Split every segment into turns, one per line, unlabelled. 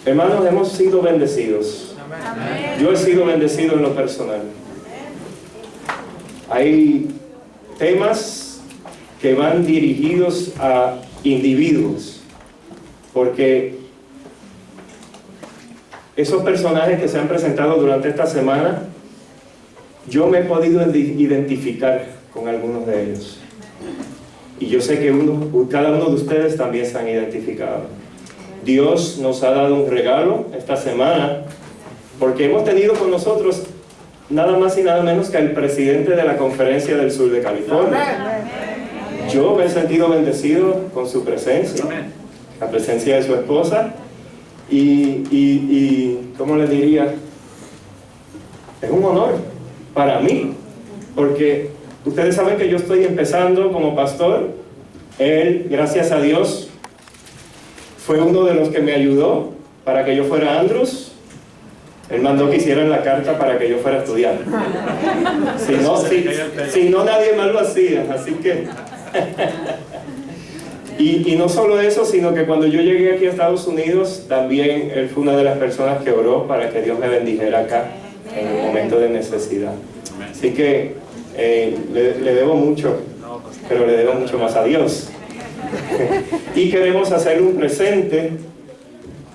Hermanos, hemos sido bendecidos.
Amén.
Yo he sido bendecido en lo personal. Hay temas que van dirigidos a individuos, porque esos personajes que se han presentado durante esta semana, yo me he podido identificar con algunos de ellos. Y yo sé que cada uno de ustedes también se han identificado. Dios nos ha dado un regalo esta semana, porque hemos tenido con nosotros nada más y nada menos que al presidente de la Conferencia del Sur de California. Yo me he sentido bendecido con su presencia, la presencia de su esposa, y ¿cómo les diría? Es un honor para mí, porque ustedes saben que yo estoy empezando como pastor. Él, gracias a Dios, fue uno de los que me ayudó para que yo fuera a Andrews. Él mandó que hicieran la carta para que yo fuera a estudiar. Si no, nadie más lo hacía. Así que... y no solo eso, sino que cuando yo llegué aquí a Estados Unidos, también él fue una de las personas que oró para que Dios me bendijera acá en el momento de necesidad. Así que le debo mucho, pero le debo mucho más a Dios. Y queremos hacer un presente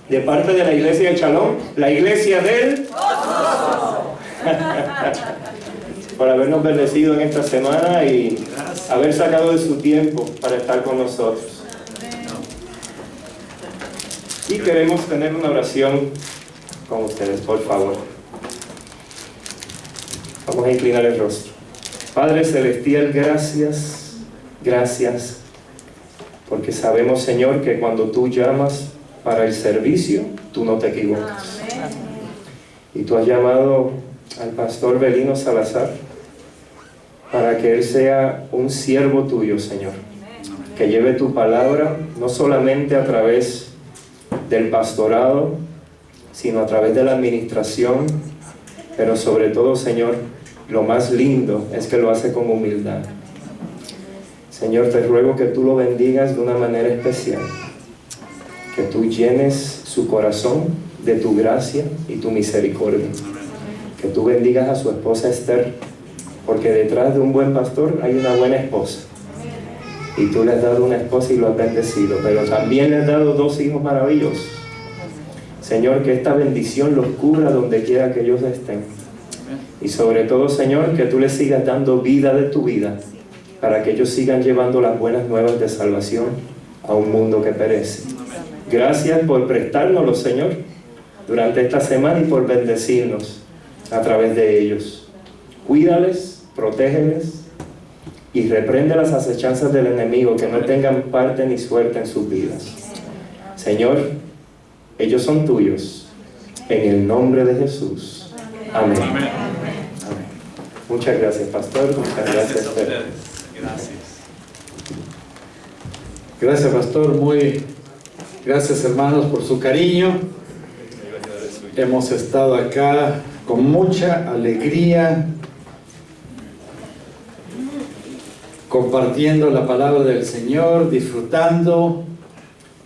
de parte de la iglesia de Shalom, la iglesia del por habernos bendecido en esta semana y haber sacado de su tiempo para estar con nosotros. Y queremos tener una oración con ustedes, por favor. Vamos a inclinar el rostro. Padre Celestial, gracias, gracias, porque sabemos, Señor, que cuando tú llamas para el servicio, tú no te equivocas. Y tú has llamado al pastor Belino Salazar para que él sea un siervo tuyo, Señor, que lleve tu palabra no solamente a través del pastorado, sino a través de la administración, pero sobre todo, Señor, lo más lindo es que lo hace con humildad. Señor, te ruego que tú lo bendigas de una manera especial, que tú llenes su corazón de tu gracia y tu misericordia, que tú bendigas a su esposa Esther, porque detrás de un buen pastor hay una buena esposa, y tú le has dado una esposa y lo has bendecido, pero también le has dado 2 hijos maravillosos. Señor, que esta bendición los cubra donde quiera que ellos estén, y sobre todo, Señor, que tú les sigas dando vida de tu vida, para que ellos sigan llevando las buenas nuevas de salvación a un mundo que perece. Gracias por prestárnoslo, Señor, durante esta semana, y por bendecirnos a través de ellos. Cuídales, protégeles y reprende las acechanzas del enemigo, que no tengan parte ni suerte en sus vidas. Señor, ellos son tuyos, en el nombre de Jesús. Amén. Amén. Muchas gracias, pastor. Muchas gracias a ustedes.
Gracias, pastor. Gracias, hermanos, por su cariño. Hemos estado acá con mucha alegría, compartiendo la palabra del Señor, disfrutando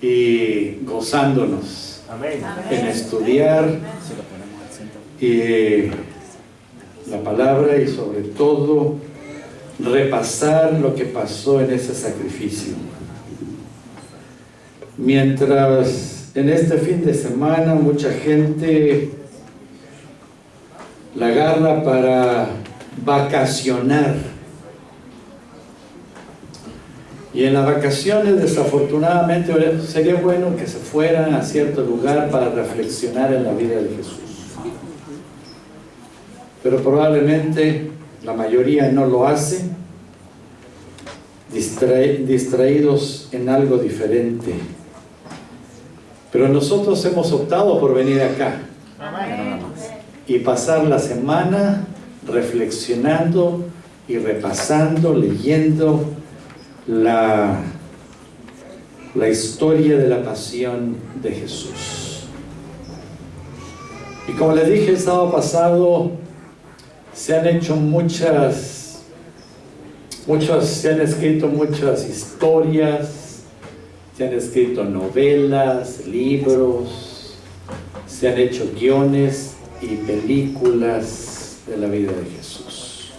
y gozándonos.
Amén.
En estudiar y la palabra, y sobre todo repasar lo que pasó en ese sacrificio. Mientras en este fin de semana mucha gente la agarra para vacacionar, y en las vacaciones desafortunadamente sería bueno que se fueran a cierto lugar para reflexionar en la vida de Jesús, pero probablemente la mayoría no lo hace, distraídos en algo diferente. Pero nosotros hemos optado por venir acá y pasar la semana reflexionando y repasando, leyendo la historia de la pasión de Jesús. Y como les dije el sábado pasado, se han hecho se han escrito muchas historias, se han escrito novelas, libros, se han hecho guiones y películas de la vida de Jesús,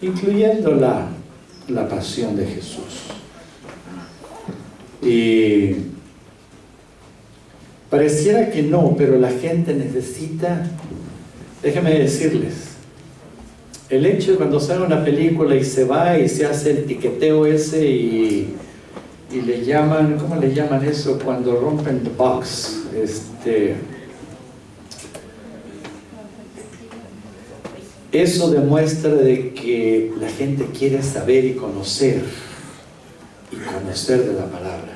incluyendo la pasión de Jesús. Y pareciera que no, pero la gente necesita, déjenme decirles, el hecho de cuando sale una película y se va y se hace el tiqueteo ese y le llaman, ¿cómo le llaman eso? Cuando rompen the box, eso demuestra de que la gente quiere saber y conocer de la palabra.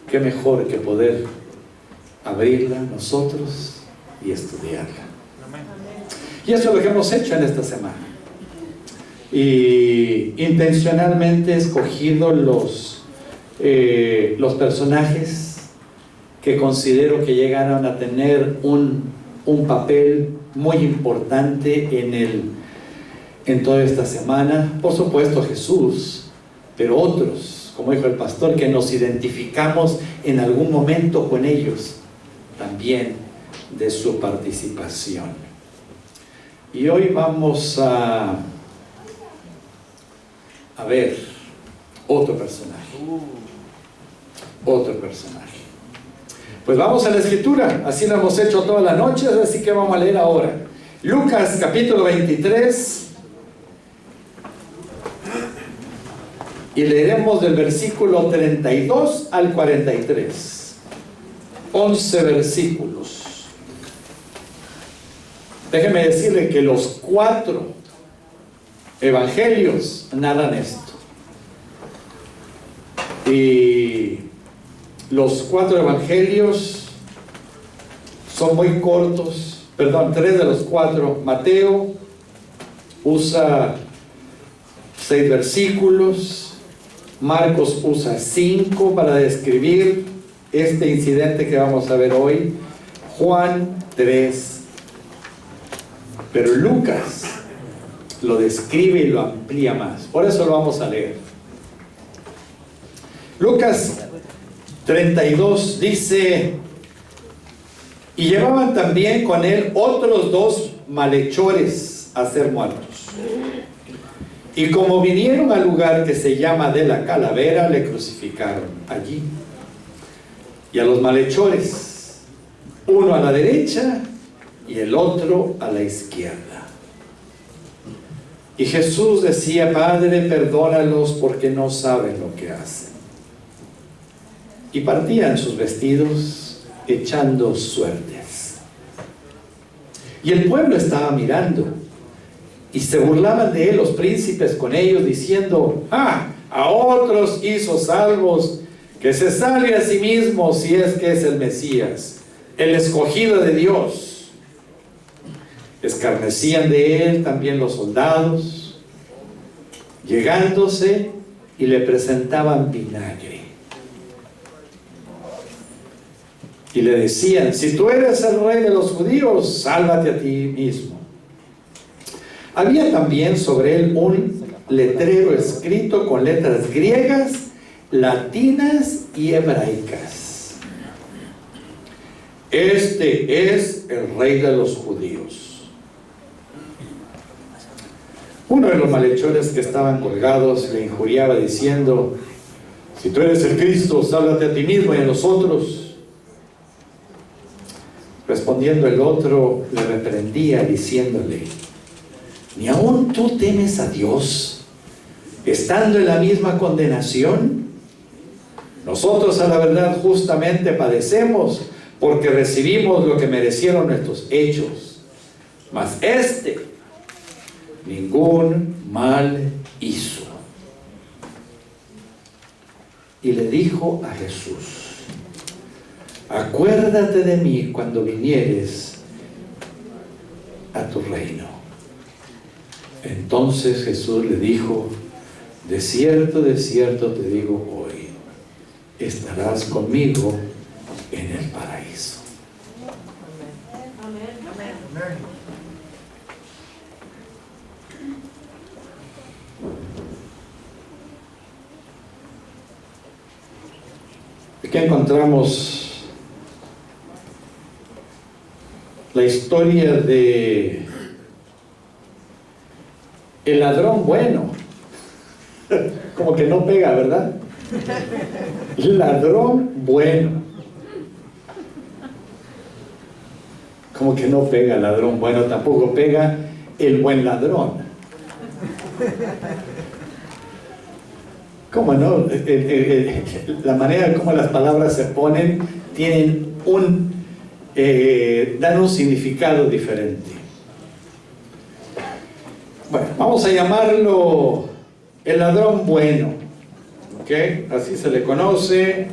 Qué mejor que poder abrirla nosotros y estudiarla. Y eso es lo que hemos hecho en esta semana. Y intencionalmente he escogido los personajes que considero que llegaron a tener un papel muy importante en toda esta semana. Por supuesto Jesús, pero otros, como dijo el pastor, que nos identificamos en algún momento con ellos, también de su participación. Y hoy vamos a ver otro personaje. Pues vamos a la escritura, así lo hemos hecho todas las noches, así que vamos a leer ahora. Lucas capítulo 23, y leeremos del versículo 32 al 43. 11 versículos. Déjeme decirle que los 4 evangelios narran esto. Y los 4 evangelios son muy cortos. Perdón, 3 de los 4. Mateo usa 6 versículos. Marcos usa 5 para describir este incidente que vamos a ver hoy. Juan 3. Pero Lucas lo describe y lo amplía más. Por eso lo vamos a leer. Lucas 32 dice: y llevaban también con él otros 2 malhechores a ser muertos. Y como vinieron al lugar que se llama de la Calavera, le crucificaron allí. Y a los malhechores, uno a la derecha y el otro a la izquierda. Y Jesús decía: Padre, perdónalos porque no saben lo que hacen. Y partían sus vestidos echando suertes. Y el pueblo estaba mirando, y se burlaban de él los príncipes con ellos, diciendo: a otros hizo salvos, que se salve a sí mismo si es que es el Mesías, el escogido de Dios. Escarnecían de él también los soldados, llegándose y le presentaban vinagre. Y le decían: si tú eres el rey de los judíos, sálvate a ti mismo. Había también sobre él un letrero escrito con letras griegas, latinas y hebraicas: este es el rey de los judíos. Uno de los malhechores que estaban colgados le injuriaba diciendo: si tú eres el Cristo, sálvate a ti mismo y a nosotros. Respondiendo el otro, le reprendía diciéndole: ¿ni aún tú temes a Dios, estando en la misma condenación? Nosotros a la verdad justamente padecemos, porque recibimos lo que merecieron nuestros hechos. Mas este ningún mal hizo. Y le dijo a Jesús: acuérdate de mí cuando vinieres a tu reino. Entonces Jesús le dijo: de cierto te digo hoy, estarás conmigo en el paraíso. Amén. Aquí encontramos la historia de el ladrón bueno. Como que no pega, ¿verdad? Ladrón bueno. Como que no pega ladrón bueno, tampoco pega el buen ladrón. ¿Cómo no? La manera como las palabras se ponen tienen dan un significado diferente. Bueno, vamos a llamarlo el ladrón bueno, ¿ok? Así se le conoce,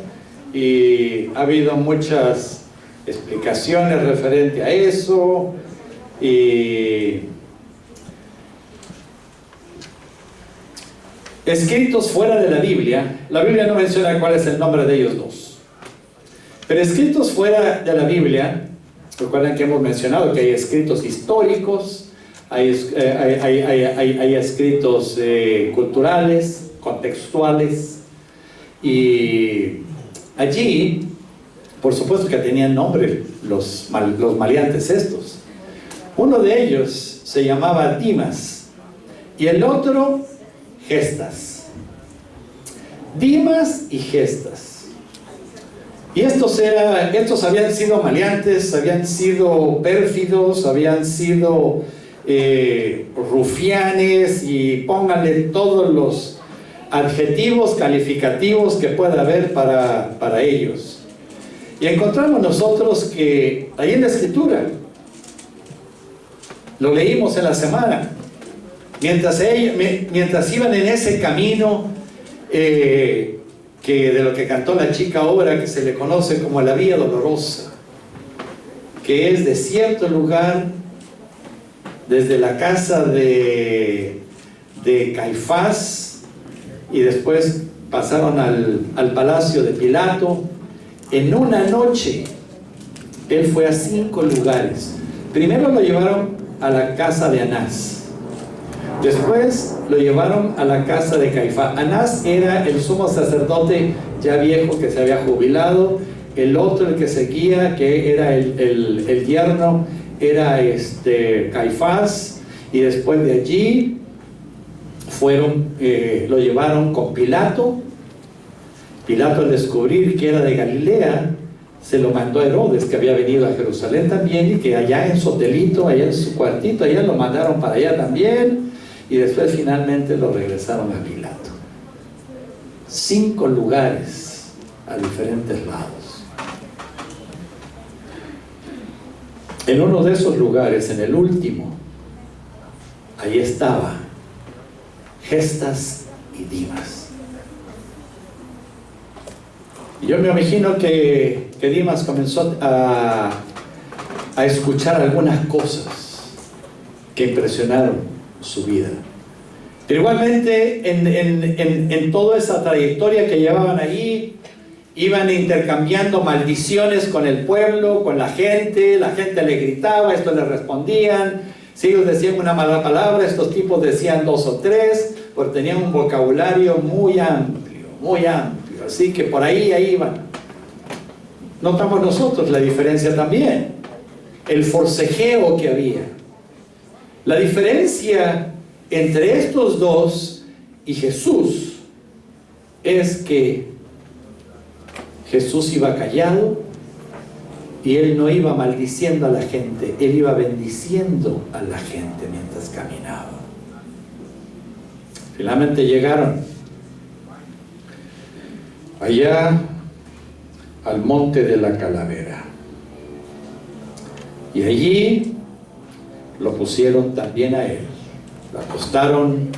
y ha habido muchas explicaciones referente a eso, y escritos fuera de la Biblia no menciona cuál es el nombre de ellos dos, pero escritos fuera de la Biblia, recuerden que hemos mencionado que hay escritos históricos, hay escritos culturales, contextuales, y allí, por supuesto que tenían nombre los maleantes estos. Uno de ellos se llamaba Dimas y el otro Gestas. Dimas y Gestas. Y estos habían sido maleantes, habían sido pérfidos, habían sido rufianes, y pónganle todos los adjetivos calificativos que pueda haber para ellos. Y encontramos nosotros que ahí en la Escritura, lo leímos en la semana, mientras iban en ese camino que de lo que cantó la chica obra, que se le conoce como la Vía Dolorosa, que es de cierto lugar, desde la casa de Caifás, y después pasaron al palacio de Pilato. En una noche él fue a 5 lugares. Primero lo llevaron a la casa de Anás, después lo llevaron a la casa de Caifás. Anás era el sumo sacerdote ya viejo que se había jubilado. El otro, el que seguía, que era el yerno, era Caifás. Y después de allí lo llevaron con Pilato. Pilato, al descubrir que era de Galilea, se lo mandó a Herodes, que había venido a Jerusalén también, y que allá en su hotelito, allá en su cuartito, allá lo mandaron para allá también, y después finalmente lo regresaron a Pilato. 5 lugares a diferentes lados. En uno de esos lugares, en el último, ahí estaba Gestas y Dimas. Y yo me imagino que Dimas comenzó a escuchar algunas cosas que impresionaron su vida. Pero igualmente en toda esa trayectoria que llevaban ahí, iban intercambiando maldiciones con el pueblo, con la gente le gritaba, estos le respondían. Si ellos decían una mala palabra, estos tipos decían 2 o 3, porque tenían un vocabulario muy amplio, muy amplio. Así que por ahí iban. Notamos nosotros la diferencia también, el forcejeo que había. La diferencia entre estos dos y Jesús es que Jesús iba callado y él no iba maldiciendo a la gente, él iba bendiciendo a la gente mientras caminaba. Finalmente llegaron allá al monte de la Calavera, y allí lo pusieron también a él, lo acostaron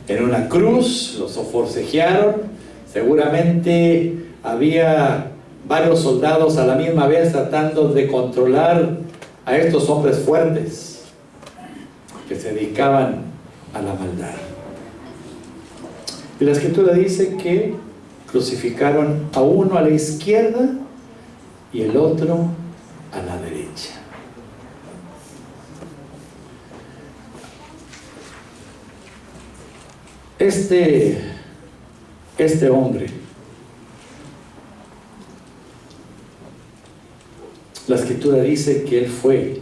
en una cruz, lo forcejearon. Seguramente había varios soldados a la misma vez tratando de controlar a estos hombres fuertes que se dedicaban a la maldad. Y la Escritura dice que crucificaron a uno a la izquierda y el otro a la derecha. Este hombre La escritura dice que él fue.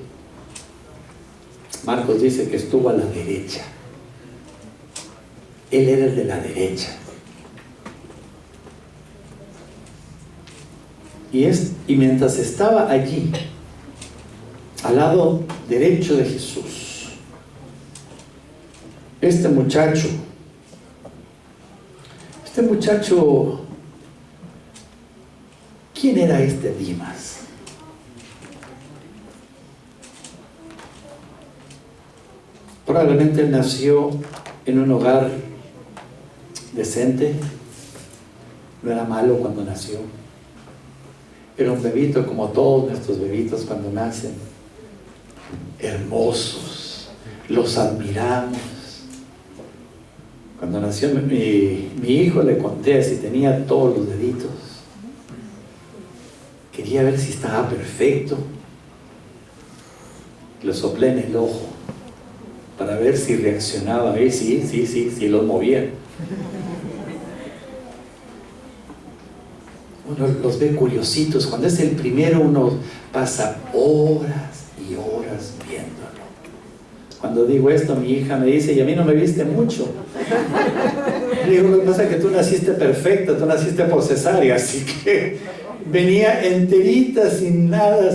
Marcos dice que estuvo a la derecha. Él era el de la derecha. Y mientras estaba allí, al lado derecho de Jesús, este muchacho, ¿quién era este Dimas? Probablemente él nació en un hogar decente, no era malo cuando nació. Era un bebito como todos nuestros bebitos cuando nacen, hermosos, los admiramos. Cuando nació mi hijo, le conté si tenía todos los deditos. Quería ver si estaba perfecto. Lo soplé en el ojo para ver si reaccionaba. Sí, los movía. Uno los ve curiositos. Cuando es el primero, uno pasa horas y horas viéndolo. Cuando digo esto, mi hija me dice: y a mí no me viste mucho. Le digo: lo que pasa es que tú naciste perfecta, tú naciste por cesárea, así que venía enterita, sin nada,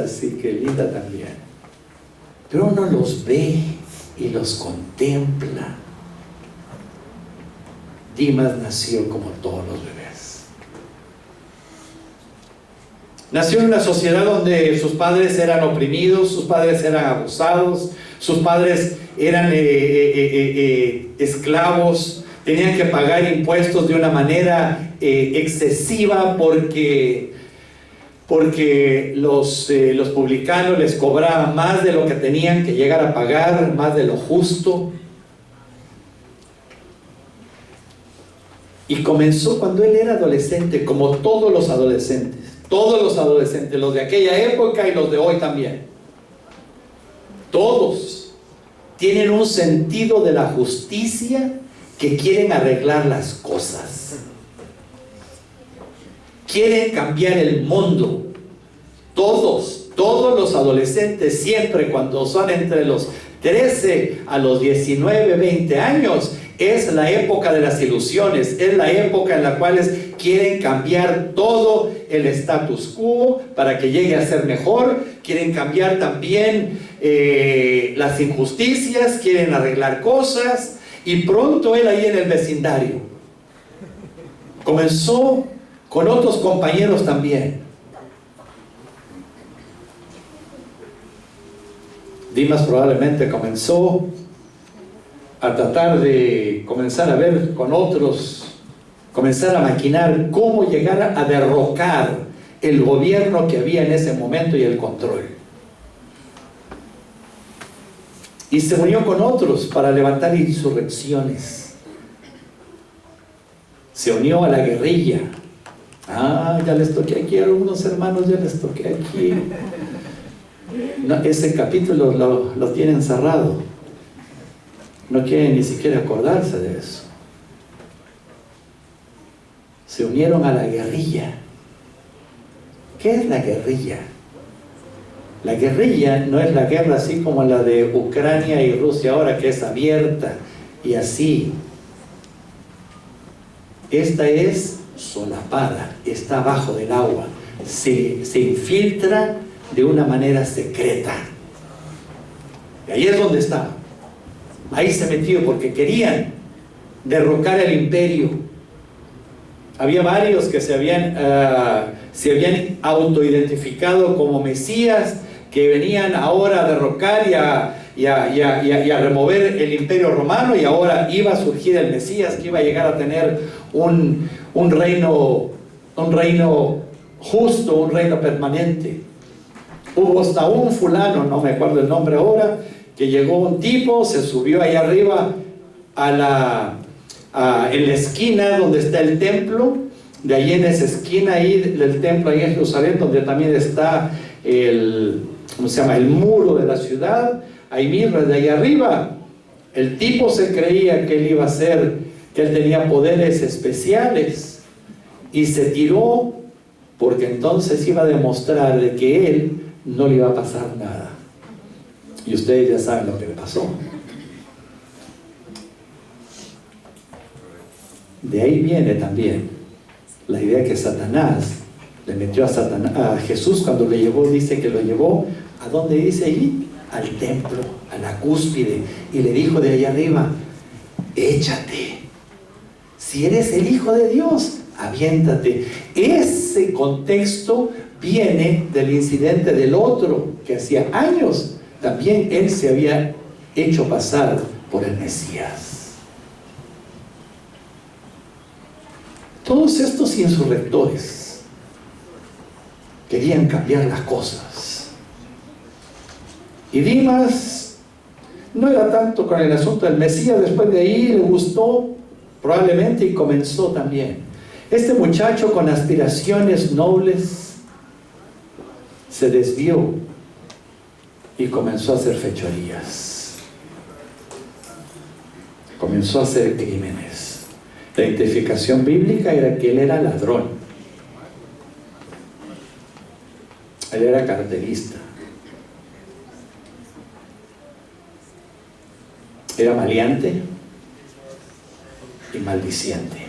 así que linda también. Pero uno los ve y los contempla. Dimas nació como todos los bebés. Nació en una sociedad donde sus padres eran oprimidos, sus padres eran abusados, sus padres eran esclavos, tenían que pagar impuestos de una manera excesiva porque los publicanos les cobraban más de lo que tenían que llegar a pagar, más de lo justo. Y comenzó cuando él era adolescente, como todos los adolescentes, los de aquella época y los de hoy también. Todos tienen un sentido de la justicia que quieren arreglar las cosas. Quieren cambiar el mundo. Todos los adolescentes, siempre cuando son entre los 13 a los 19, 20 años, es la época de las ilusiones, es la época en la cual quieren cambiar todo el status quo para que llegue a ser mejor, quieren cambiar también las injusticias, quieren arreglar cosas, y pronto él ahí en el vecindario comenzó con otros compañeros también. Dimas probablemente comenzó a tratar de comenzar a ver con otros, comenzar a maquinar cómo llegar a derrocar el gobierno que había en ese momento y el control. Y se unió con otros para levantar insurrecciones. Se unió a la guerrilla. Ya les toqué aquí a algunos hermanos, ya les toqué aquí. No, ese capítulo lo tienen cerrado. No quieren ni siquiera acordarse de eso. Se unieron a la guerrilla. ¿Qué es la guerrilla? La guerrilla no es la guerra así como la de Ucrania y Rusia ahora, que es abierta y así. Esta es solapada, está abajo del agua, se infiltra de una manera secreta. Y ahí es donde está. Ahí se metió porque querían derrocar el imperio. Había varios que se habían autoidentificado como Mesías, que venían ahora a derrocar y a remover el imperio romano, y ahora iba a surgir el Mesías, que iba a llegar a tener un reino justo, un reino permanente. Hubo hasta un fulano, no me acuerdo el nombre ahora, que llegó un tipo, se subió ahí arriba en la esquina donde está el templo, de ahí en esa esquina ahí del templo ahí en Jerusalén, donde también está el muro de la ciudad, ahí mismo, de ahí arriba. El tipo se creía que él iba a ser, que él tenía poderes especiales, y se tiró porque entonces iba a demostrar de que él no le iba a pasar nada. Y ustedes ya saben lo que le pasó. De ahí viene también la idea que Satanás le metió a Jesús cuando le llevó, dice que lo llevó, ¿a dónde dice ahí? Al templo, a la cúspide, y le dijo de allá arriba, échate, si eres el Hijo de Dios, aviéntate. Ese contexto viene del incidente del otro, que hacía años también él se había hecho pasar por el Mesías. Todos estos insurrectores querían cambiar las cosas. Y Dimas no era tanto con el asunto del Mesías, después de ahí le gustó probablemente y comenzó también. Este muchacho con aspiraciones nobles se desvió y comenzó a hacer fechorías. Comenzó a hacer crímenes. La identificación bíblica era que él era ladrón. Él era carterista. Era maleante y maldiciente.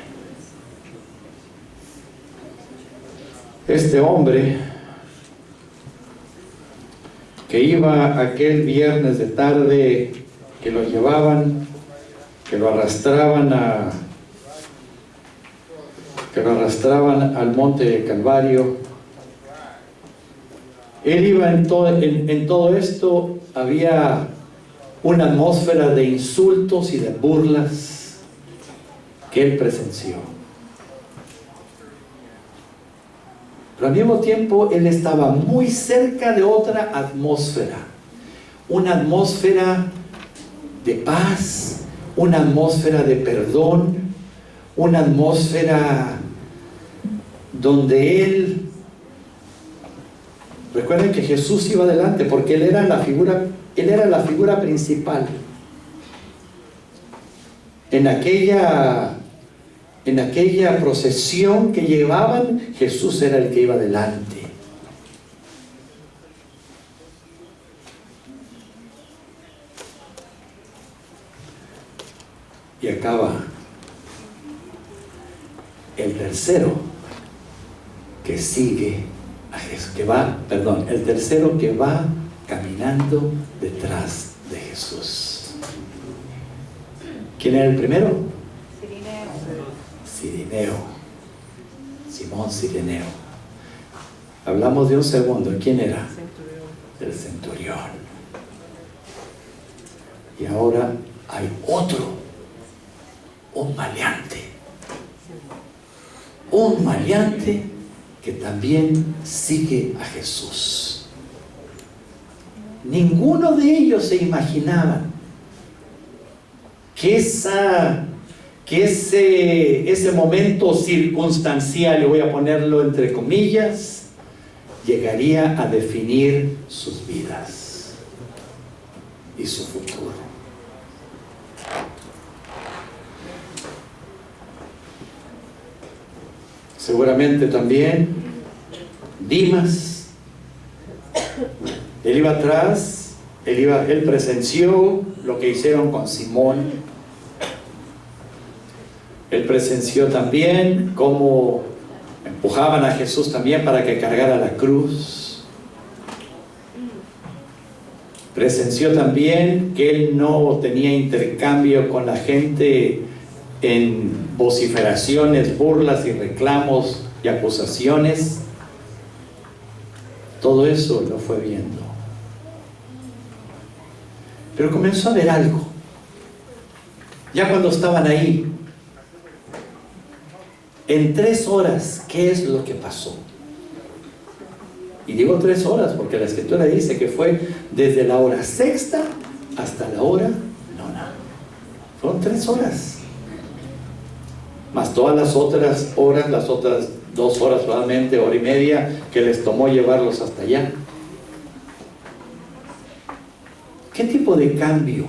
Este hombre que iba aquel viernes de tarde, que lo llevaban, que lo arrastraban al monte de Calvario, él iba en todo esto, había una atmósfera de insultos y de burlas que él presenció. Pero al mismo tiempo él estaba muy cerca de otra atmósfera, una atmósfera de paz, una atmósfera de perdón, una atmósfera donde él, recuerden que Jesús iba adelante porque él era la figura principal. En aquella procesión que llevaban, Jesús era el que iba adelante. Y acaba el tercero que sigue a Jesús, el tercero que va caminando detrás de Jesús. ¿Quién era el primero? Cirineo. Simón Cirineo. Hablamos de un segundo. ¿Quién era? El centurión. Y ahora hay otro, un maleante que también sigue a Jesús. Ninguno de ellos se imaginaban que ese momento circunstancial, le voy a ponerlo entre comillas, llegaría a definir sus vidas y su futuro. Seguramente también Dimas, él iba atrás, él presenció lo que hicieron con Simón. Él presenció también cómo empujaban a Jesús también para que cargara la cruz. Presenció también que él no tenía intercambio con la gente en vociferaciones, burlas y reclamos y acusaciones. Todo eso lo fue viendo. Pero comenzó a ver algo. Ya cuando estaban ahí, en 3 horas, ¿qué es lo que pasó? Y digo 3 horas porque la Escritura dice que fue desde la hora sexta hasta la hora nona. Fueron 3 horas. Más todas las otras horas, las otras 2 horas solamente, hora y media, que les tomó llevarlos hasta allá. ¿Qué tipo de cambio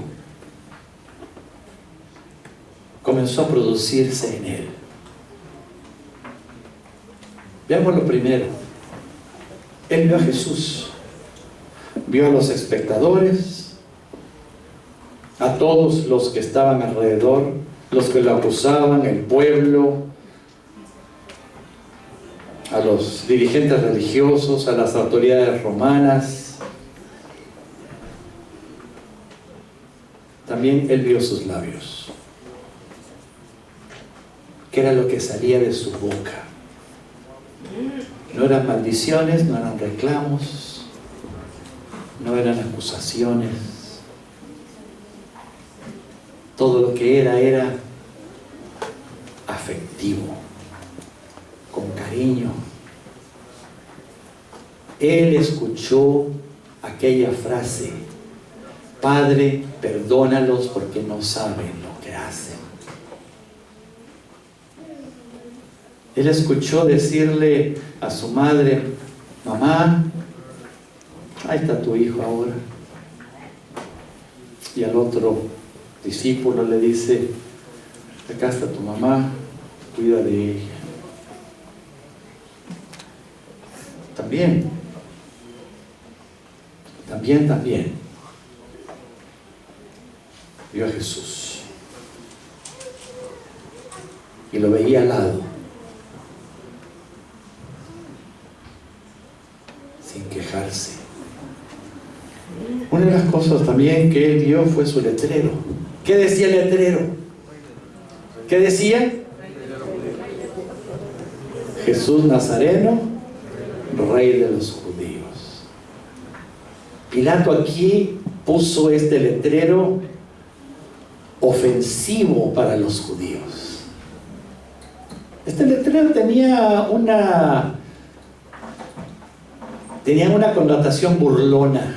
comenzó a producirse en él? Veamos lo primero. Él vio a Jesús, vio a los espectadores, a todos los que estaban alrededor, los que lo acusaban, el pueblo, a los dirigentes religiosos, a las autoridades romanas. También él vio sus labios. ¿Qué era lo que salía de su boca? No eran maldiciones, no eran reclamos, no eran acusaciones. Todo lo que era afectivo, con cariño. Él escuchó aquella frase: Padre, perdónalos porque no saben lo que hacen. Él escuchó decirle a su madre: mamá, ahí está tu hijo ahora. Y al otro discípulo le dice: acá está tu mamá, cuida de ella. También vio a Jesús y lo veía al lado, sin quejarse. Una de las cosas también que él vio fue su letrero. ¿Qué decía el letrero? ¿Qué decía? Jesús Nazareno, Rey de los judíos. Pilato aquí puso este letrero ofensivo para los judíos. Este letrero tenía una connotación burlona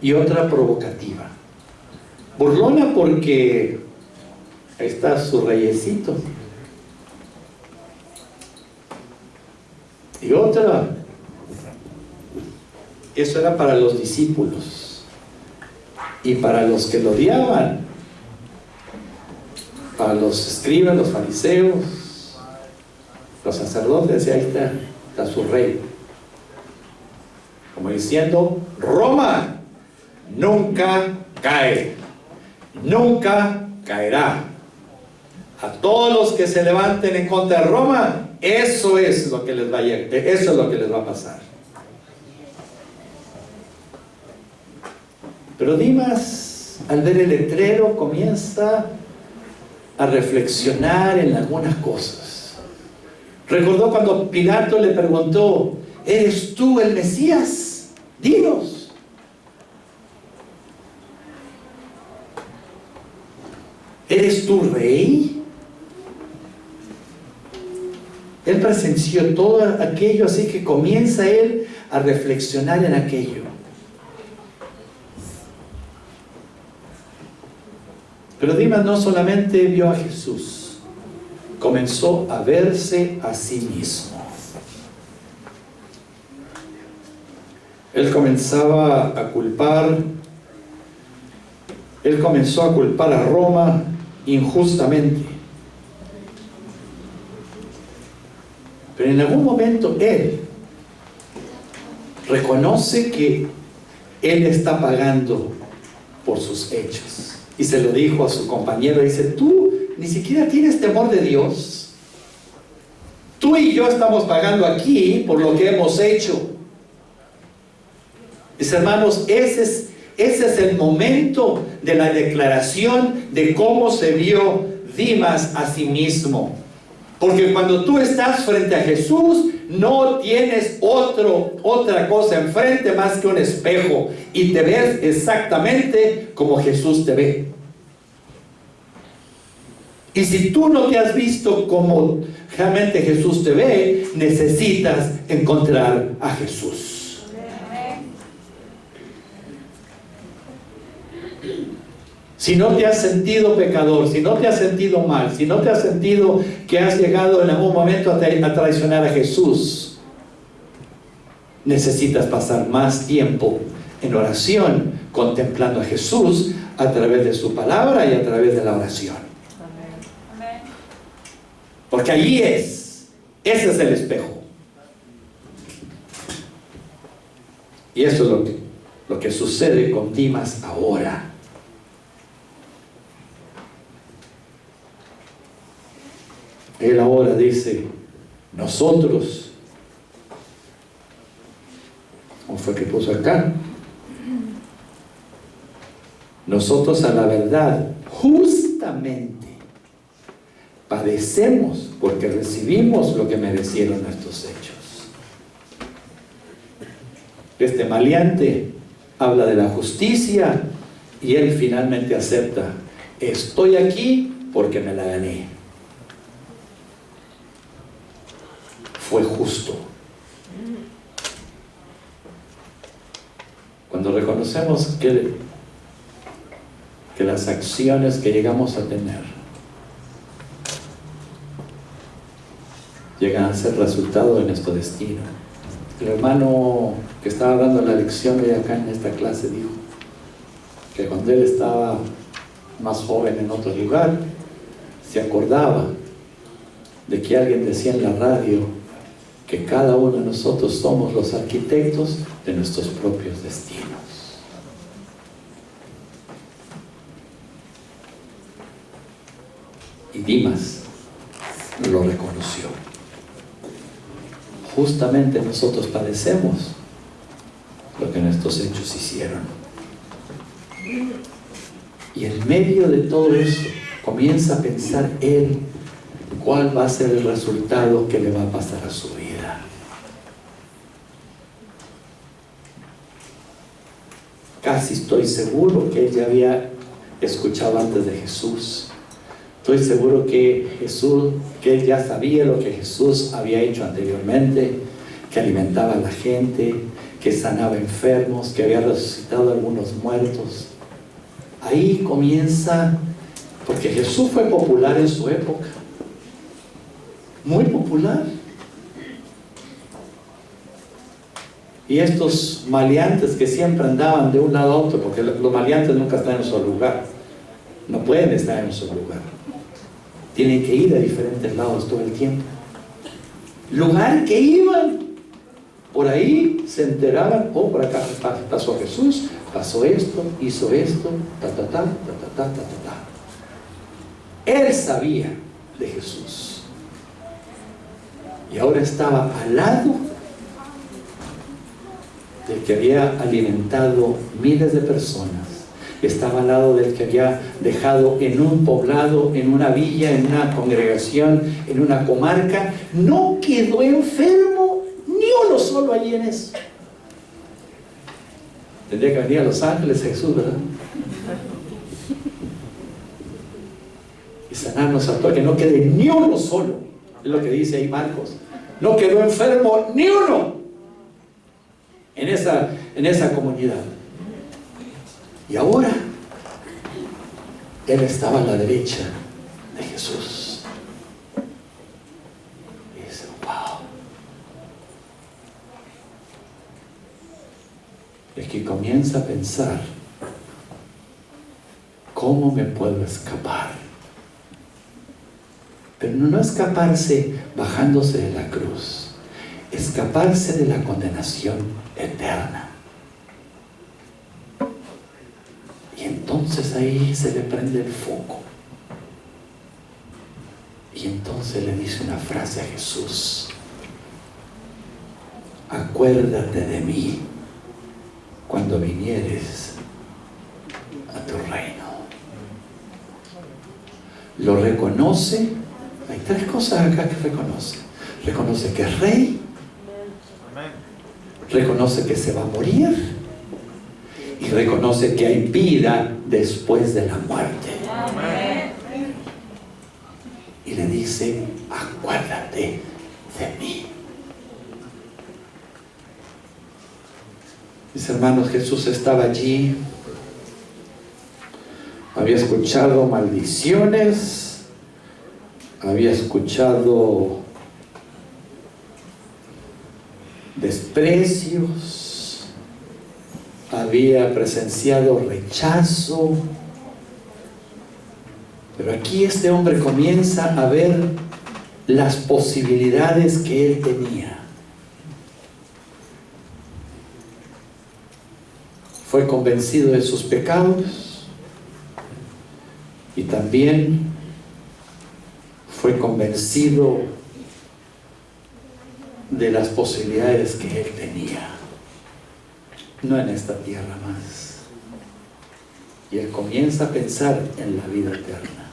y otra provocativa. Burlona porque ahí está su reyesito, y otra, eso era para los discípulos, y para los que lo odiaban, para los escribas, los fariseos, los sacerdotes, y ahí está su rey, como diciendo: Roma nunca cae, nunca caerá. A todos los que se levanten en contra de Roma, eso es lo que les va a pasar. Pero Dimas, al ver el letrero, comienza a reflexionar en algunas cosas. Recordó cuando Pilato le preguntó: ¿eres tú el Mesías? Dinos. ¿Eres tú rey? Él presenció todo aquello, así que comienza él a reflexionar en aquello. Pero Dimas no solamente vio a Jesús, comenzó a verse a sí mismo. Él comenzaba a culpar, él comenzó a culpar a Roma injustamente. Pero en algún momento él reconoce que él está pagando por sus hechos. Y se lo dijo a su compañero, dice: tú ni siquiera tienes temor de Dios. Tú y yo estamos pagando aquí por lo que hemos hecho. Mis hermanos, ese es el momento de la declaración de cómo se vio Dimas a sí mismo. Porque cuando tú estás frente a Jesús, no tienes otra cosa enfrente más que un espejo, y te ves exactamente como Jesús te ve. Y si tú no te has visto como realmente Jesús te ve, necesitas encontrar a Jesús. Si no te has sentido pecador, si no te has sentido mal, si no te has sentido que has llegado en algún momento a traicionar a Jesús, necesitas pasar más tiempo en oración, contemplando a Jesús a través de su palabra y a través de la oración. Porque allí ese es el espejo. Y eso es lo que sucede con Dimas ahora. Él ahora dice, nosotros, ¿cómo fue que puso acá? Nosotros a la verdad, justamente, padecemos porque recibimos lo que merecieron nuestros hechos. Este maleante habla de la justicia y él finalmente acepta, estoy aquí porque me la gané. Fue justo. Cuando reconocemos que las acciones que llegamos a tener llegan a ser resultado de nuestro destino. El hermano que estaba dando la lección de acá en esta clase dijo que cuando él estaba más joven en otro lugar, se acordaba de que alguien decía en la radio que cada uno de nosotros somos los arquitectos de nuestros propios destinos. Y Dimas lo reconoció. Justamente nosotros padecemos lo que nuestros hechos hicieron. Y en medio de todo eso comienza a pensar él cuál va a ser el resultado que le va a pasar a su vida. Casi estoy seguro que él ya había escuchado antes de Jesús. Estoy seguro que él ya sabía lo que Jesús había hecho anteriormente, que alimentaba a la gente, que sanaba enfermos, que había resucitado a algunos muertos. Ahí comienza, porque Jesús fue popular en su época, muy popular. Y estos maleantes que siempre andaban de un lado a otro, porque los maleantes nunca están en un solo lugar, no pueden estar en un solo lugar, tienen que ir a diferentes lados todo el tiempo. Lugar que iban, por ahí se enteraban, oh, por acá pasó Jesús, pasó esto, hizo esto, ta. Él sabía de Jesús. Y ahora estaba al lado del que había alimentado miles de personas. Estaba al lado del que había dejado en un poblado, en una villa, en una congregación, en una comarca. No quedó enfermo ni uno solo allí en eso. Tendría que venir a Los Ángeles Jesús, ¿verdad? Y sanarnos a todos, que no quede ni uno solo. Es lo que dice ahí Marcos. No quedó enfermo ni uno en esa comunidad. Y ahora él estaba a la derecha de Jesús. Y dice, wow. Es que comienza a pensar, ¿cómo me puedo escapar? Pero no escaparse bajándose de la cruz, escaparse de la condenación eterna. Y entonces ahí se le prende el foco. Y entonces le dice una frase a Jesús: acuérdate de mí cuando vinieres a tu reino. Lo reconoce. Hay tres cosas acá que reconoce. Reconoce que es rey, reconoce que se va a morir y reconoce que hay vida después de la muerte. Y le dice, acuérdate de mí. Mis hermanos, Jesús estaba allí, había escuchado maldiciones, había escuchado desprecios, había presenciado rechazo, pero aquí este hombre comienza a ver las posibilidades que él tenía. Fue convencido de sus pecados y también fue convencido de las posibilidades que él tenía, no en esta tierra más. Y él comienza a pensar en la vida eterna.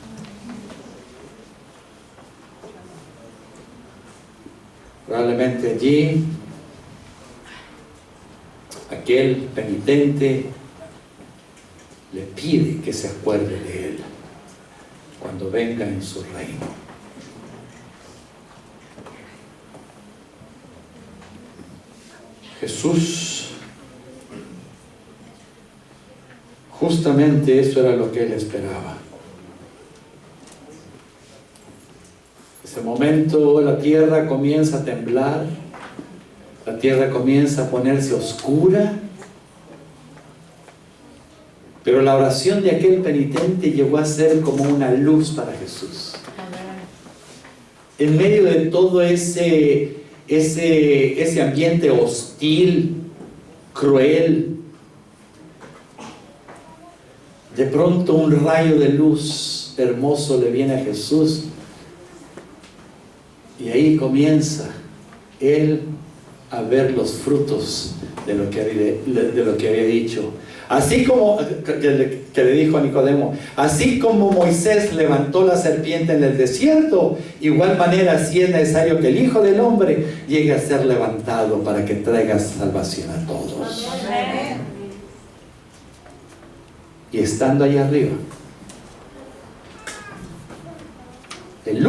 Probablemente allí aquel penitente le pide que se acuerde de él cuando venga en su reino. Jesús, justamente eso era lo que él esperaba. Ese momento la tierra comienza a temblar, la tierra comienza a ponerse oscura, pero la oración de aquel penitente llegó a ser como una luz para Jesús. En medio de todo ese ambiente hostil, cruel, de pronto un rayo de luz hermoso le viene a Jesús, y ahí comienza él a ver los frutos de lo que había dicho. Así como que le dijo a Nicodemo, así como Moisés levantó la serpiente en el desierto, igual manera sí es necesario que el Hijo del Hombre llegue a ser levantado para que traiga salvación a todos. Y estando allá arriba, el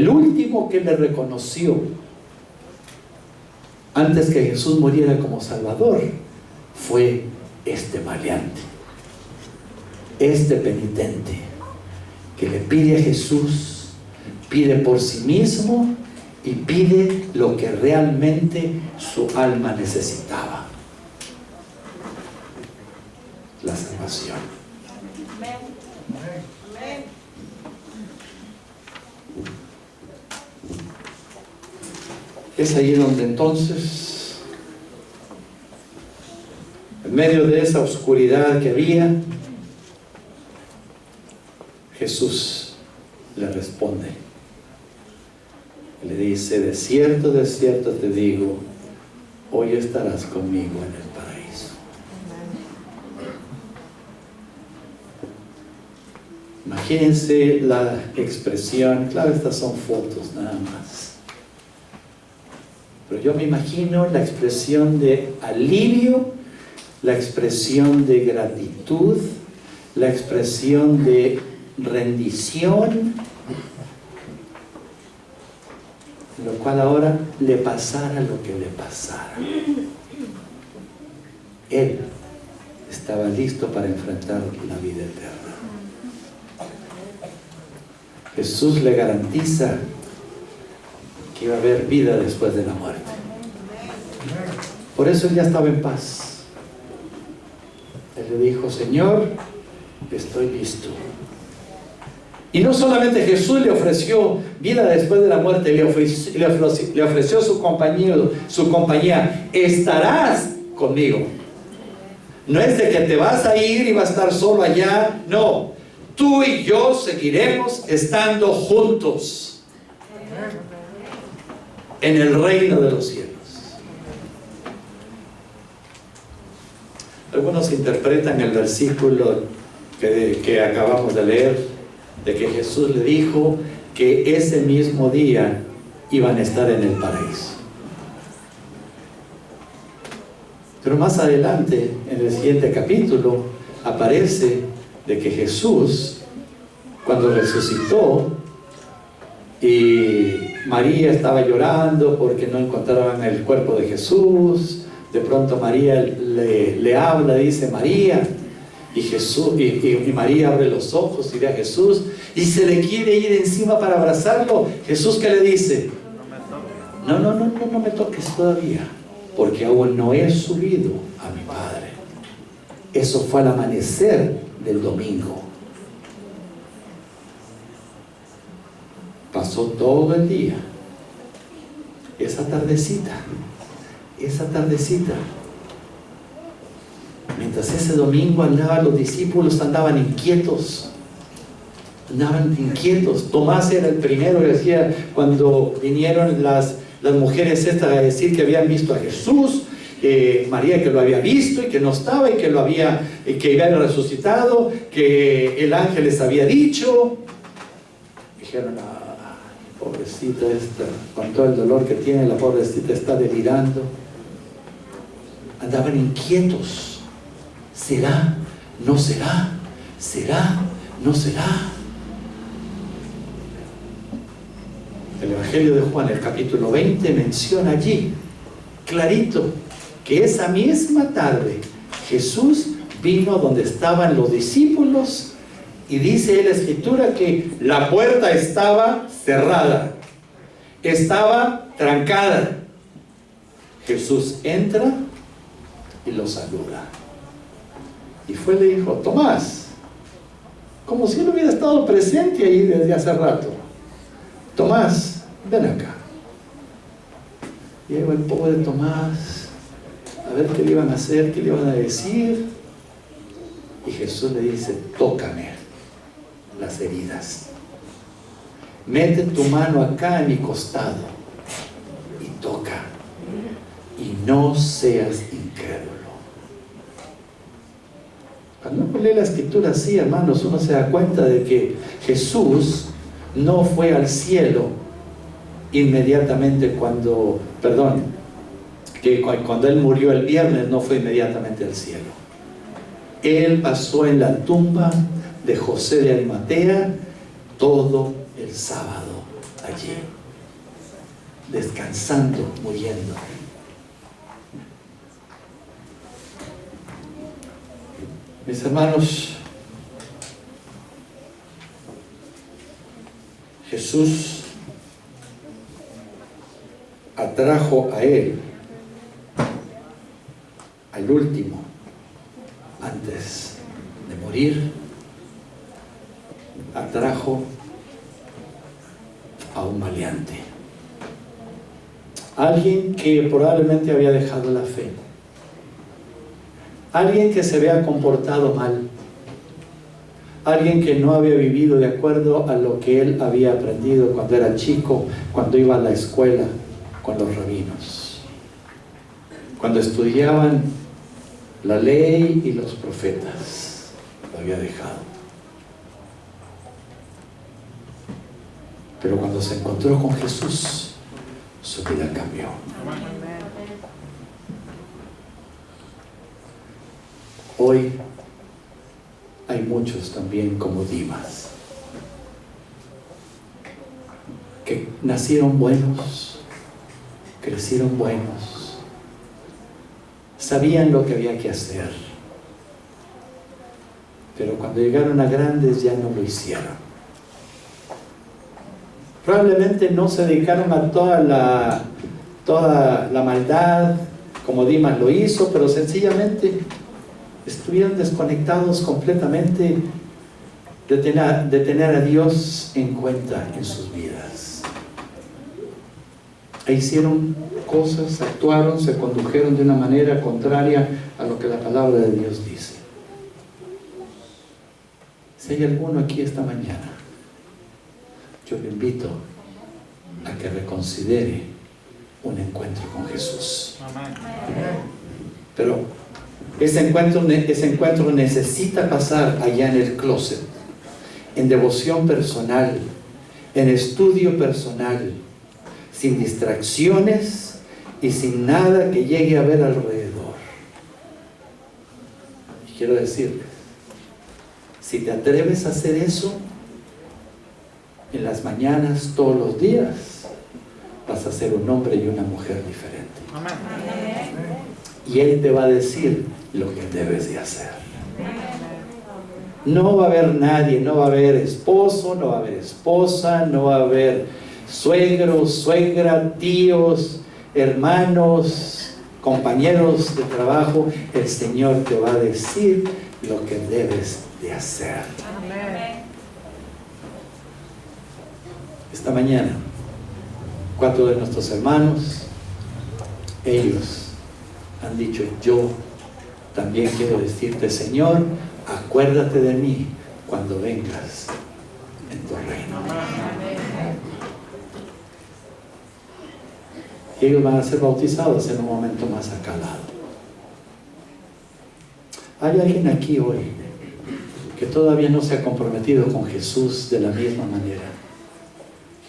último que le reconoció antes que Jesús muriera como Salvador fue este maleante, este penitente que le pide a Jesús, pide por sí mismo y pide lo que realmente su alma necesitaba: la salvación. Es ahí donde entonces, en medio de esa oscuridad que había, Jesús le responde. Le dice: de cierto te digo, hoy estarás conmigo en el paraíso. Imagínense la expresión, claro, estas son fotos nada más, pero yo me imagino la expresión de alivio, la expresión de gratitud, la expresión de rendición, lo cual ahora le pasara lo que le pasara. Él estaba listo para enfrentar la vida eterna. Jesús le garantiza que iba a haber vida después de la muerte. Por eso él ya estaba en paz. Él le dijo: Señor, estoy listo. Y no solamente Jesús le ofreció vida después de la muerte, le ofreció su compañía. Estarás conmigo. No es de que te vas a ir y vas a estar solo allá. No, tú y yo seguiremos estando juntos en el reino de los cielos. Algunos interpretan el versículo que acabamos de leer, de que Jesús le dijo que ese mismo día iban a estar en el paraíso. Pero más adelante, en el siguiente capítulo, aparece de que Jesús, cuando resucitó, y María estaba llorando porque no encontraban el cuerpo de Jesús, de pronto María le habla, dice: María, y María abre los ojos y ve a Jesús y se le quiere ir encima para abrazarlo. Jesús, ¿qué le dice? No me toques todavía, porque aún no he subido a mi Padre. Eso fue al amanecer del domingo. Pasó todo el día. Esa tardecita, mientras ese domingo los discípulos andaban inquietos. Tomás era el primero que decía, cuando vinieron las mujeres estas a decir que habían visto a Jesús, María que lo había visto y que no estaba y que había resucitado, que el ángel les había dicho. Dijeron, pobrecita esta, con todo el dolor que tiene, la pobrecita está delirando. Andaban inquietos. ¿Será? ¿No será? ¿Será? ¿No será? El Evangelio de Juan, el capítulo 20, menciona allí, clarito, que esa misma tarde Jesús vino donde estaban los discípulos y dice en la Escritura que la puerta estaba cerrada, estaba trancada. Jesús entra y lo saluda. Y fue y le dijo, Tomás, como si él hubiera estado presente ahí desde hace rato. Tomás, ven acá. Llegó el pobre Tomás, a ver qué le iban a hacer, qué le iban a decir. Y Jesús le dice, tócame las heridas. Mete tu mano acá en mi costado y toca. Y no seas incrédulo. Cuando uno lee la Escritura así, hermanos, uno se da cuenta de que Jesús no fue al cielo inmediatamente cuando Él murió el viernes, no fue inmediatamente al cielo. Él pasó en la tumba de José de Arimatea todo el sábado allí, descansando, muriendo. Mis hermanos, Jesús atrajo a él, al último, antes de morir, atrajo a un maleante, alguien que probablemente había dejado la fe, alguien que se había comportado mal, alguien que no había vivido de acuerdo a lo que él había aprendido cuando era chico, cuando iba a la escuela con los rabinos, cuando estudiaban la ley y los profetas. Lo había dejado. Pero cuando se encontró con Jesús, su vida cambió. Hoy hay muchos también como Dimas, que nacieron buenos, crecieron buenos, sabían lo que había que hacer, pero cuando llegaron a grandes ya no lo hicieron. Probablemente no se dedicaron a toda la maldad como Dimas lo hizo, pero sencillamente estuvieron desconectados completamente de tener a Dios en cuenta en sus vidas. E hicieron cosas, actuaron, se condujeron de una manera contraria a lo que la palabra de Dios dice. Si hay alguno aquí esta mañana, yo le invito a que reconsidere un encuentro con Jesús. Pero ese encuentro necesita pasar allá en el closet, en devoción personal, en estudio personal, sin distracciones y sin nada que llegue a ver alrededor. Y quiero decirles, si te atreves a hacer eso, en las mañanas, todos los días, vas a ser un hombre y una mujer diferente. Y Él te va a decir lo que debes de hacer. No va a haber nadie, no va a haber esposo, no va a haber esposa, no va a haber suegro, suegra, tíos, hermanos, compañeros de trabajo. El Señor te va a decir lo que debes de hacer. esta mañana, 4 de nuestros hermanos, ellos han dicho: yo también quiero decirte, Señor, acuérdate de mí cuando vengas en tu reino. Y ellos van a ser bautizados en un momento más acá al lado. ¿Hay alguien aquí hoy que todavía no se ha comprometido con Jesús de la misma manera?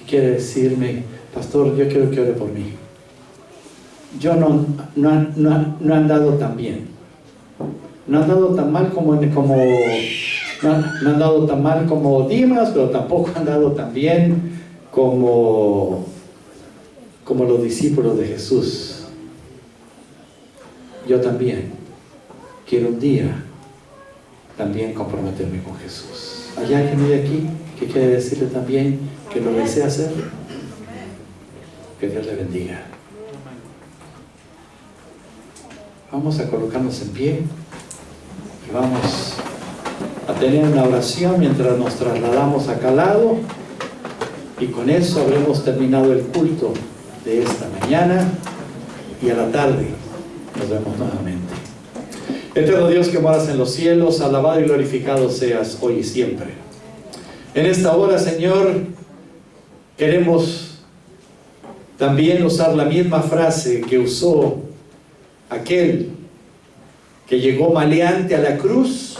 Y quiere decirme: pastor, yo quiero que ore por mí. Yo no he andado tan bien. No he andado tan mal como no he andado tan mal como Dimas, pero tampoco he andado tan bien como los discípulos de Jesús. Yo también quiero un día también comprometerme con Jesús. ¿Hay alguien de aquí que quiere decirle también que lo desea hacer? Que Dios le bendiga. Vamos a colocarnos en pie y vamos a tener una oración mientras nos trasladamos acá al lado, y con eso habremos terminado el culto de esta mañana, y a la tarde nos vemos nuevamente. Eterno Dios que moras en los cielos, alabado y glorificado seas hoy y siempre. En esta hora, Señor, queremos también usar la misma frase que usó aquel que llegó maleante a la cruz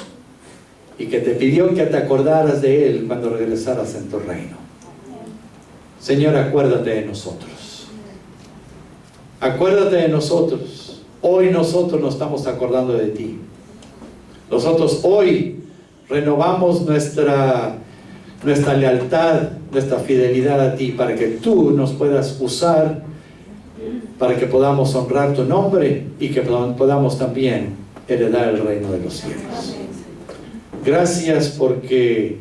y que te pidió que te acordaras de él cuando regresaras en tu reino. Señor, acuérdate de nosotros. Acuérdate de nosotros. Hoy nosotros nos estamos acordando de ti. Nosotros hoy renovamos nuestra lealtad, nuestra fidelidad a ti, para que tú nos puedas usar, para que podamos honrar tu nombre y que podamos también heredar el reino de los cielos. Gracias porque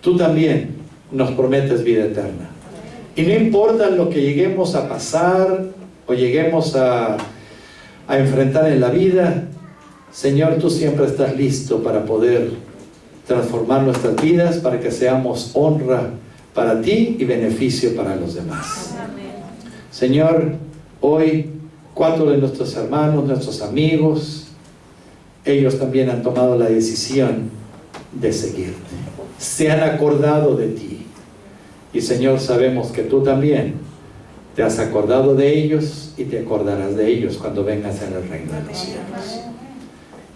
tú también nos prometes vida eterna. Y no importa lo que lleguemos a pasar o lleguemos a enfrentar en la vida, Señor, tú siempre estás listo para poder transformar nuestras vidas, para que seamos honra para ti y beneficio para los demás. Señor, hoy 4 de nuestros hermanos, nuestros amigos, ellos también han tomado la decisión de seguirte. Se han acordado de ti. Y Señor, sabemos que tú también te has acordado de ellos y te acordarás de ellos cuando vengas en el reino de los cielos.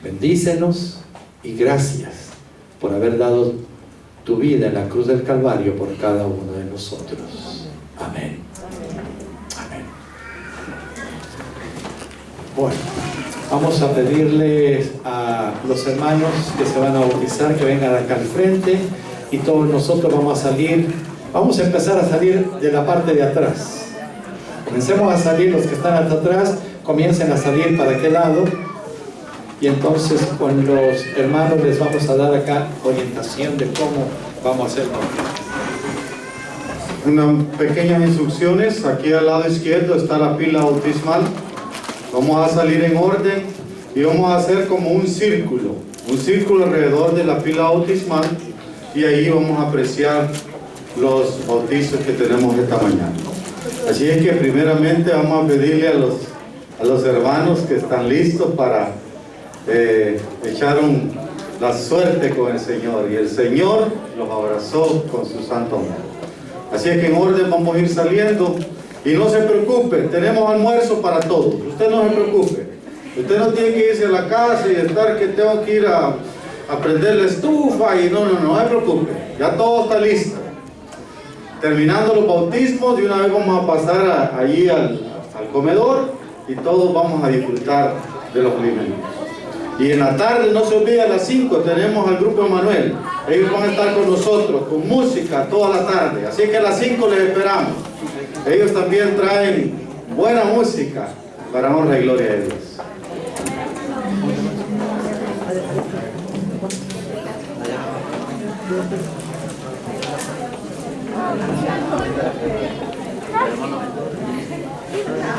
Bendícenos y gracias por haber dado tu vida en la cruz del Calvario por cada uno de nosotros. Amén. Amén. Bueno, vamos a pedirles a los hermanos que se van a bautizar que vengan acá al frente, y todos nosotros vamos a empezar a salir de la parte de atrás. Comencemos a salir, los que están hasta atrás comiencen a salir para aquel lado, y entonces con los hermanos les vamos a dar acá orientación de cómo vamos a hacerlo.
Unas pequeñas instrucciones. Aquí al lado izquierdo está la pila bautismal. Vamos a salir en orden y vamos a hacer como un círculo alrededor de la pila bautismal, y ahí vamos a apreciar los bautizos que tenemos esta mañana. Así es que primeramente vamos a pedirle a los hermanos que están listos para echar la suerte con el Señor, y el Señor los abrazó con su santo amor. Así es que en orden vamos a ir saliendo, y no se preocupe, tenemos almuerzo para todos. Usted no se preocupe, usted no tiene que irse a la casa y estar que tengo que ir a prender la estufa, y no se preocupe, ya todo está listo. Terminando los bautismos, de una vez vamos a pasar allí al comedor, y todos vamos a disfrutar de los alimentos. Y en la tarde, no se olvide, a las 5 tenemos al grupo Emanuel. Ellos van a estar con nosotros, con música toda la tarde. Así que a las 5 les esperamos. Ellos también traen buena música para honra y gloria de Dios.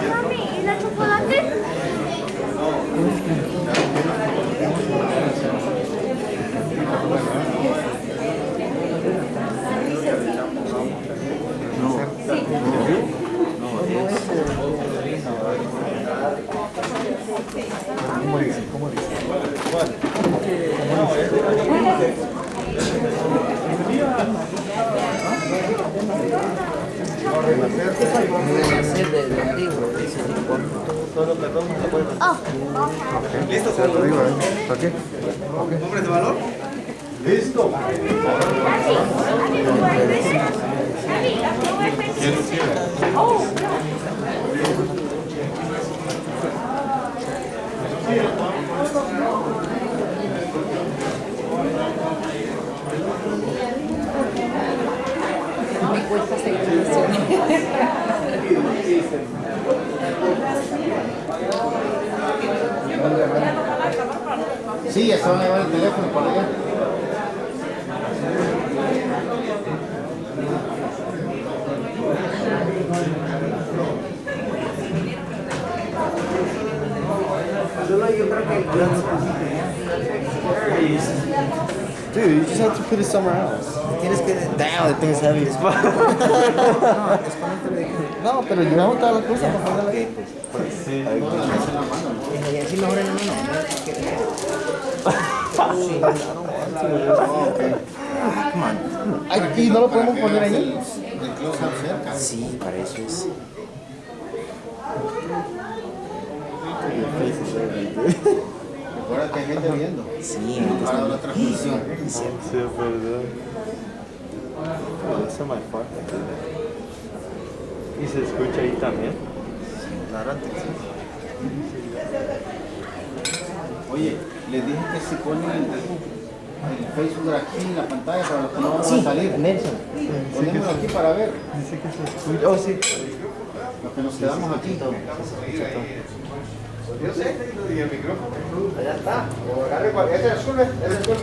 Mami, ¿y la chocolate?
¿Listo? ¿Hombres de valor?
¿Listo?
Me cuesta seguir emociones.
Sí, ya se van a llevar el teléfono para allá.
Yo creo que dude, you just have to put it somewhere else. Tienes que damn, the thing's heavy as fuck. No, pero llevamos todas las cosas para ponerla ahí. Sí. Así mejor en la mano. Come on. Aquí no lo podemos poner ahí. Sí, para eso es.
Ahora que hay gente viendo.
Sí,
Para la transmisión.
sí, es verdad. Eso me falta. ¿Y se escucha ahí también? Claro,
Oye, les dije que si ponen el Facebook aquí en la pantalla para los que no vamos a salir.
Nelson.
Ponémoslo aquí para ver.
Dice que se escucha. Oh, sí.
Los que nos quedamos aquí.
Yo sé, y el micrófono. Allá está. O agarre cualquier. Ese es azul, ese es azul.